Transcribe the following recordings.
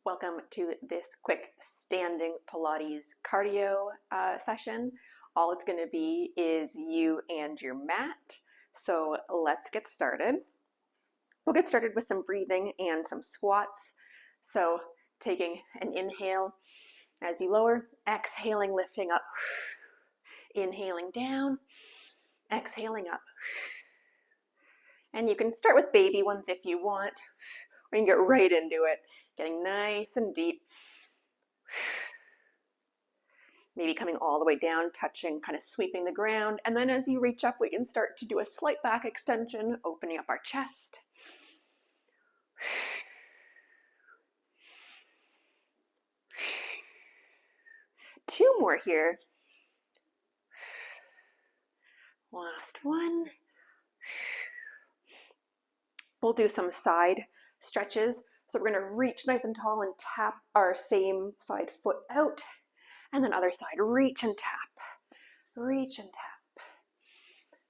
Welcome to this quick standing Pilates cardio session. All it's going to be is you and your mat. So let's get started. We'll get started with some breathing and some squats. So taking an inhale as you lower, exhaling, lifting up, inhaling down, exhaling up. And you can start with baby ones if you want, or you can get right into it, getting nice and deep. Maybe coming all the way down, touching, kind of sweeping the ground. And then as you reach up, we can start to do a slight back extension, opening up our chest. Two more here. Last one. We'll do some side stretches. So we're going to reach nice and tall and tap our same side foot out. And then other side, reach and tap. Reach and tap.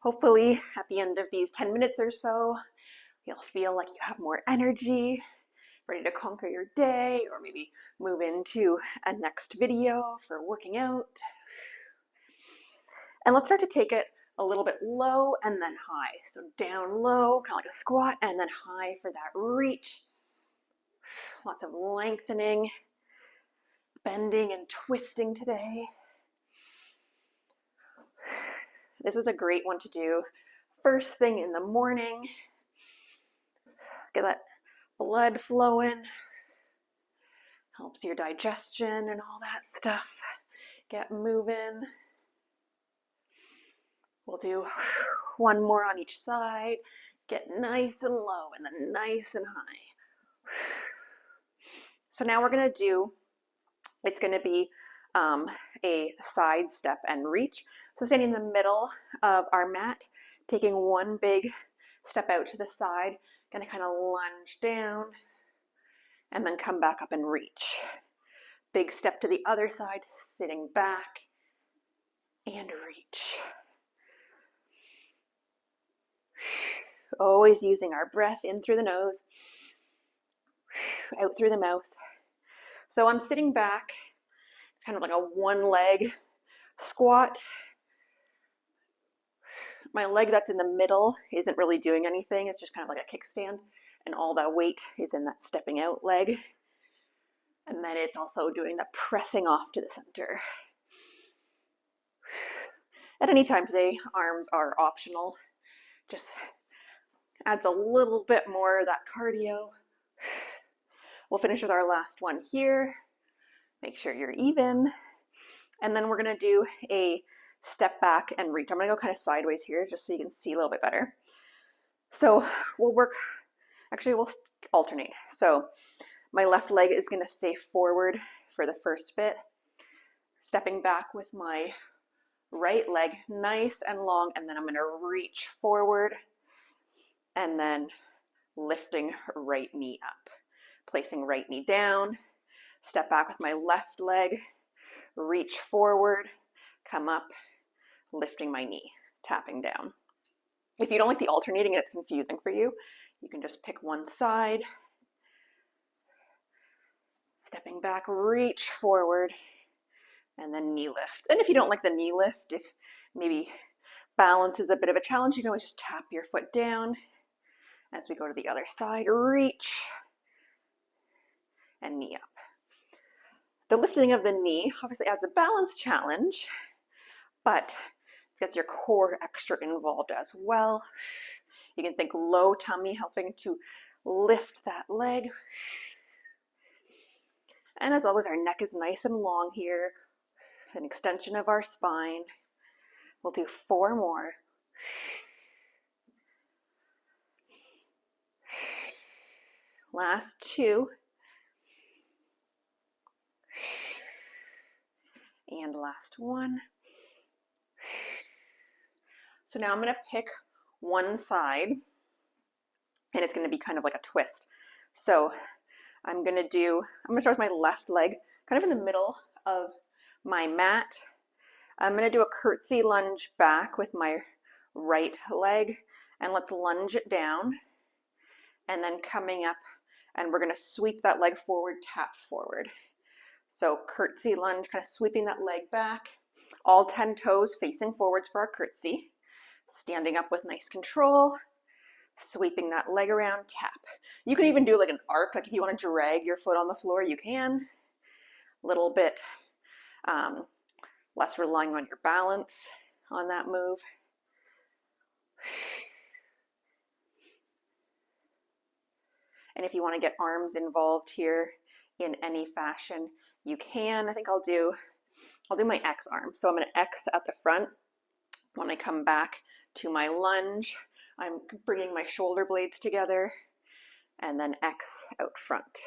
Hopefully at the end of these 10 minutes or so, you'll feel like you have more energy, ready to conquer your day, or maybe move into a next video for working out. And let's start to take it a little bit low and then high. So down low, kind of like a squat, and then high for that reach. Lots of lengthening, bending and twisting today. This is a great one to do first thing in the morning. Get that blood flowing. Helps your digestion and all that stuff get moving. We'll do one more on each side. Get nice and low and then nice and high. So now we're going to do, it's going to be a side step and reach. So standing in the middle of our mat, taking one big step out to the side, going to kind of lunge down and then come back up and reach. Big step to the other side, sitting back and reach. Always using our breath in through the nose, out through the mouth. So I'm sitting back. It's kind of like a one leg squat. My leg that's in the middle isn't really doing anything. It's just kind of like a kickstand, and all that weight is in that stepping out leg. And then it's also doing the pressing off to the center. At any time today, arms are optional. Just adds a little bit more of that cardio. We'll finish with our last one here. Make sure you're even. And then we're going to do a step back and reach. I'm going to go kind of sideways here just so you can see a little bit better. So we'll alternate. So my left leg is going to stay forward for the first bit. Stepping back with my right leg nice and long, and then I'm going to reach forward and then lifting right knee up. Placing right knee down, step back with my left leg, reach forward, come up, lifting my knee, tapping down. If you don't like the alternating and it's confusing for you, you can just pick one side. Stepping back, reach forward, and then knee lift. And if you don't like the knee lift, if maybe balance is a bit of a challenge, you can always just tap your foot down as we go to the other side, reach, and knee up. The lifting of the knee obviously adds a balance challenge, but it gets your core extra involved as well. You can think low tummy, helping to lift that leg. And as always, our neck is nice and long here, an extension of our spine. We'll do 4 more. Last 2. And last 1. So now I'm going to pick one side, and it's going to be kind of like a twist. So I'm going to start with my left leg, kind of in the middle of my mat. I'm going to do a curtsy lunge back with my right leg, and let's lunge it down, and then coming up and we're gonna sweep that leg forward, tap forward. So curtsy lunge, kind of sweeping that leg back, all 10 toes facing forwards for our curtsy, standing up with nice control, sweeping that leg around, tap. You can even do like an arc, like if you want to drag your foot on the floor, you can. A little bit less relying on your balance on that move. And if you want to get arms involved here in any fashion, you can. I think I'll do my X arm. So I'm going to X at the front. When I come back to my lunge, I'm bringing my shoulder blades together and then X out front.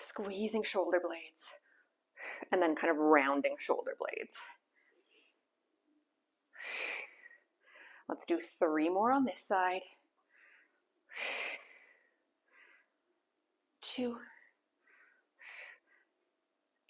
Squeezing shoulder blades and then kind of rounding shoulder blades. Let's do 3 more on this side. 2.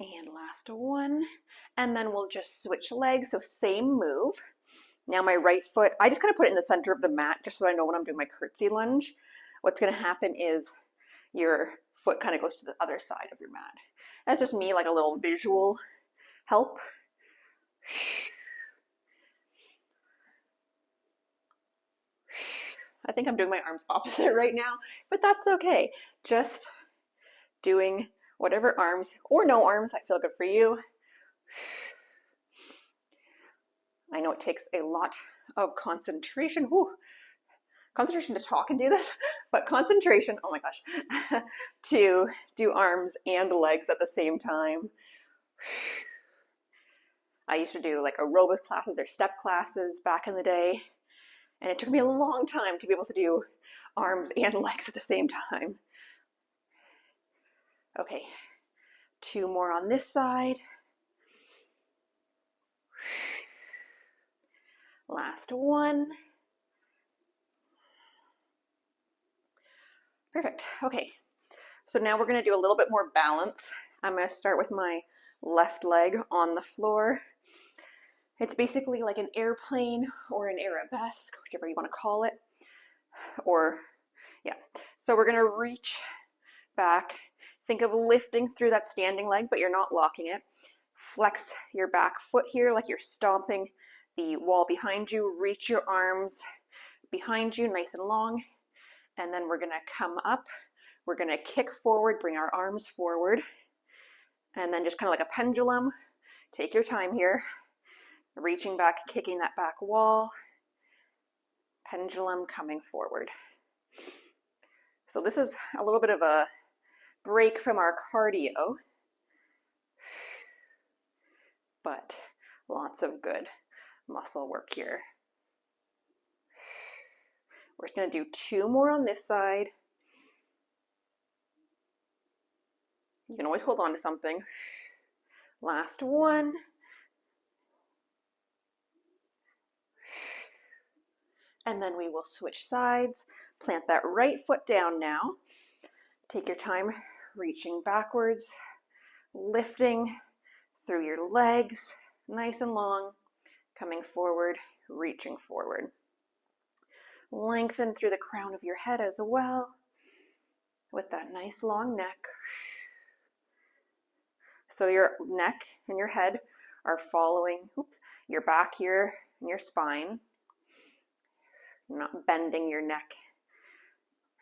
And last 1. And then we'll just switch legs. So same move. Now my right foot, I just kind of put it in the center of the mat just so I know when I'm doing my curtsy lunge. What's going to happen is your foot kind of goes to the other side of your mat. That's just me, like a little visual help. I think I'm doing my arms opposite right now, but that's okay. Just doing whatever arms or no arms I feel good for you. I know it takes a lot of concentration. Whew. Concentration to talk and do this, but concentration, oh my gosh, to do arms and legs at the same time. I used to do like aerobics classes or step classes back in the day, and it took me a long time to be able to do arms and legs at the same time. Okay, 2 more on this side. Last 1. Perfect. Okay, so now we're going to do a little bit more balance. I'm going to start with my left leg on the floor. It's basically like an airplane or an arabesque, whichever you want to call it. Or, yeah. So we're going to reach back. Think of lifting through that standing leg, but you're not locking it. Flex your back foot here like you're stomping the wall behind you. Reach your arms behind you, nice and long. And then we're going to come up. We're going to kick forward, bring our arms forward. And then just kind of like a pendulum. Take your time here. Reaching back, kicking that back wall. Pendulum coming forward. So this is a little bit of a break from our cardio, but lots of good muscle work here. We're just going to do 2 more on this side. You can always hold on to something. Last 1. And then we will switch sides. Plant that right foot down now. Take your time reaching backwards, lifting through your legs, nice and long, coming forward, reaching forward. Lengthen through the crown of your head as well, with that nice long neck. So your neck and your head are following your back here and your spine. You're not bending your neck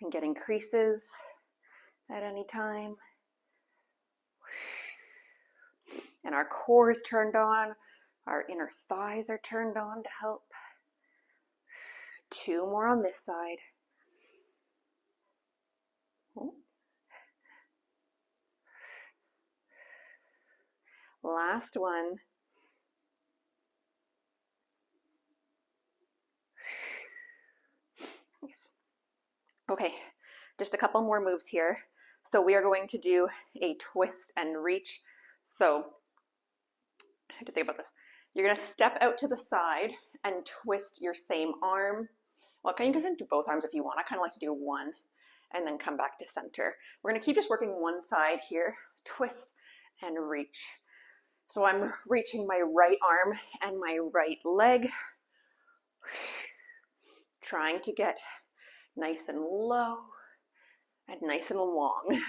and getting creases at any time. And our core is turned on. Our inner thighs are turned on to help. 2 more on this side. Last 1. Nice. Okay, just a couple more moves here. So we are going to do a twist and reach. So I have to think about this. You're going to step out to the side and twist your same arm. Well, you can do both arms if you want. I kind of like to do one and then come back to center. We're going to keep just working one side here. Twist and reach. So I'm reaching my right arm and my right leg. Trying to get nice and low and nice and long.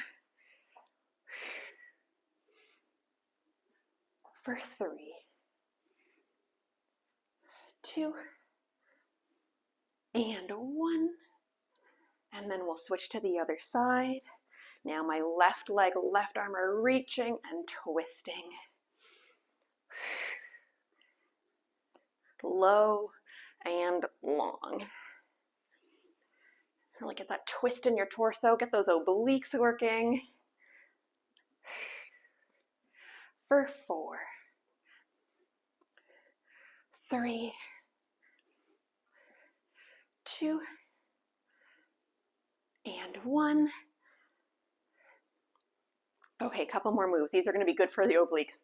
For 3, 2, and 1. And then we'll switch to the other side. Now my left leg, left arm are reaching and twisting. Low and long. Really get that twist in your torso, get those obliques working. For 4, 3, 2, and 1. Okay, a couple more moves. These are going to be good for the obliques.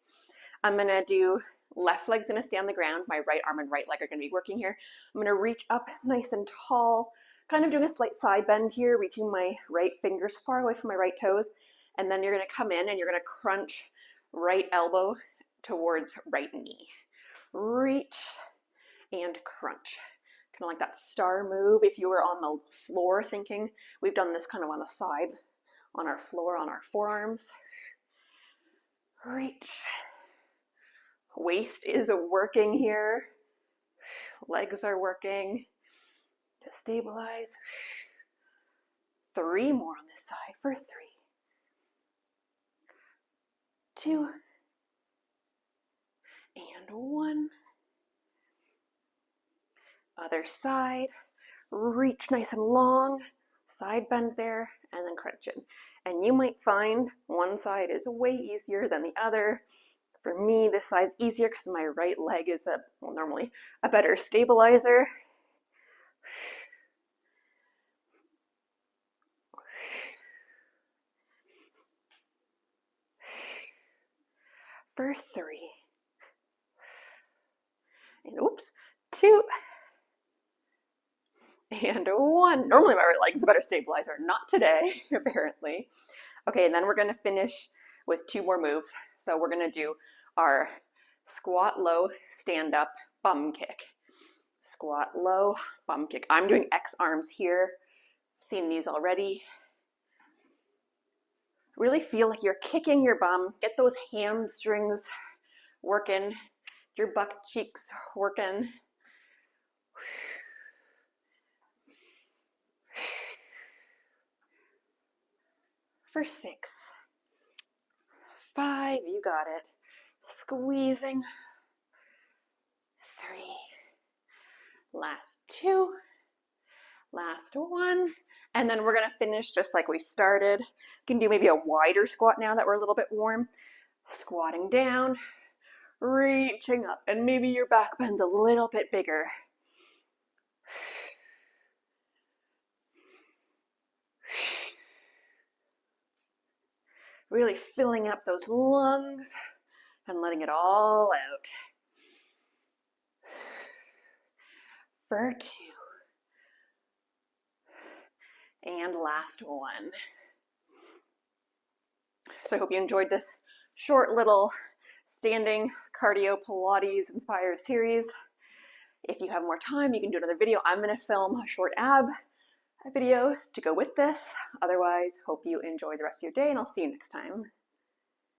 I'm going to do left leg's going to stay on the ground. My right arm and right leg are going to be working here. I'm going to reach up nice and tall, kind of doing a slight side bend here, reaching my right fingers far away from my right toes. And then you're going to come in and you're going to crunch right elbow towards right knee. Reach and crunch. Kind of like that star move if you were on the floor thinking. We've done this kind of on the side, on our floor, on our forearms. Reach. Waist is working here. Legs are working to stabilize. 3 more on this side for 3, 2, and 1. Other side. Reach nice and long. Side bend there, and then crunch in. And you might find one side is way easier than the other. For me, this side's easier because my right leg is normally a better stabilizer. For 3, and oops, 2, and 1. Normally my right leg's a better stabilizer, not today, apparently. Okay, and then we're gonna finish with 2 more moves. So we're gonna do our squat low, stand up, bum kick. Squat low, bum kick. I'm doing X arms here. Seen these already. Really feel like you're kicking your bum. Get those hamstrings working, your butt cheeks working. For 6, 5, you got it. Squeezing. 3, last 2, last 1, and then we're gonna finish just like we started. You can do maybe a wider squat now that we're a little bit warm. Squatting down, reaching up, and maybe your back bend's a little bit bigger. Really filling up those lungs and letting it all out. For 2. And last 1. So I hope you enjoyed this short little standing cardio Pilates inspired series. If you have more time, you can do another video. I'm going to film a short ab video to go with this. Otherwise, hope you enjoy the rest of your day, and I'll see you next time.